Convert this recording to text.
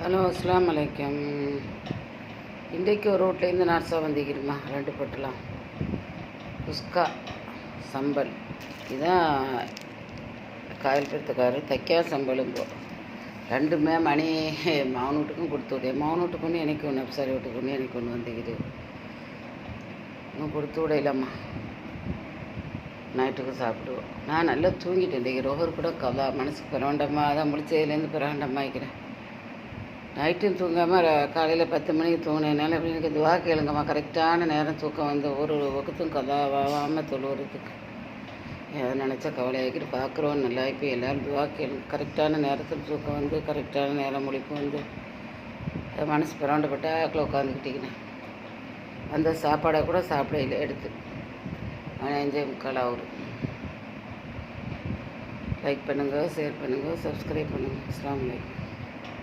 Hello அஸ்ஸலாமு அலைக்கும். இன்றைக்கு ஒரு ரோட்லேருந்து நார்சா வந்திக்கிறோமா 2 பொட்டலாம் குஸ்கா சம்பல் இதுதான் காயல் பெருத்துக்காரு தைக்கா சம்பளுங்கோ ரெண்டுமே மணி மௌன வீட்டுக்கும் கொடுத்து விட்டேன். மௌன வீட்டுக்கு எனக்கு ஒன்று அப்சாரி வீட்டுக்கு எனக்கு ஒன்று வந்துக்கிது இன்னும் கொடுத்து விடலாமா. நைட்டுக்கு சாப்பிடுவோம். நான் நல்லா தூங்கிட்டேன். இன்றைக்கி ரோஹர் கூட கதா மனசுக்கு பிறவண்டமாக தான் முடிச்சதுலேருந்து பிறவண்டமாக்கிறேன். நைட்டும் தூங்காமல் காலையில் 10 மணிக்கு தூங்கினதுனால எனக்கு துவா கேளுங்கம்மா. கரெக்டான நேரம் தூக்கம் வந்து ஒரு வகுத்தும் கதாவாகாமல் தொழுவுறதுக்கு அதை நினச்சா கவலையாக்கிட்டு பார்க்குறோம். நல்லா இப்போ எல்லோரும் துவா கேளுங்க. கரெக்டான நேரத்தில் தூக்கம் வந்து கரெக்டான நேரம் முடிப்பு வந்து மனசு பிறவண்டப்பட்டாக்கில் உட்காந்துக்கிட்டிங்கன்னா அந்த சாப்பாடை கூட சாப்பிட இல்லை எடுத்து 5:45 ஆகும். லைக் பண்ணுங்கள், ஷேர் பண்ணுங்கள், சப்ஸ்கிரைப் பண்ணுங்கள். அஸ்ஸலாமு அலைக்கும்.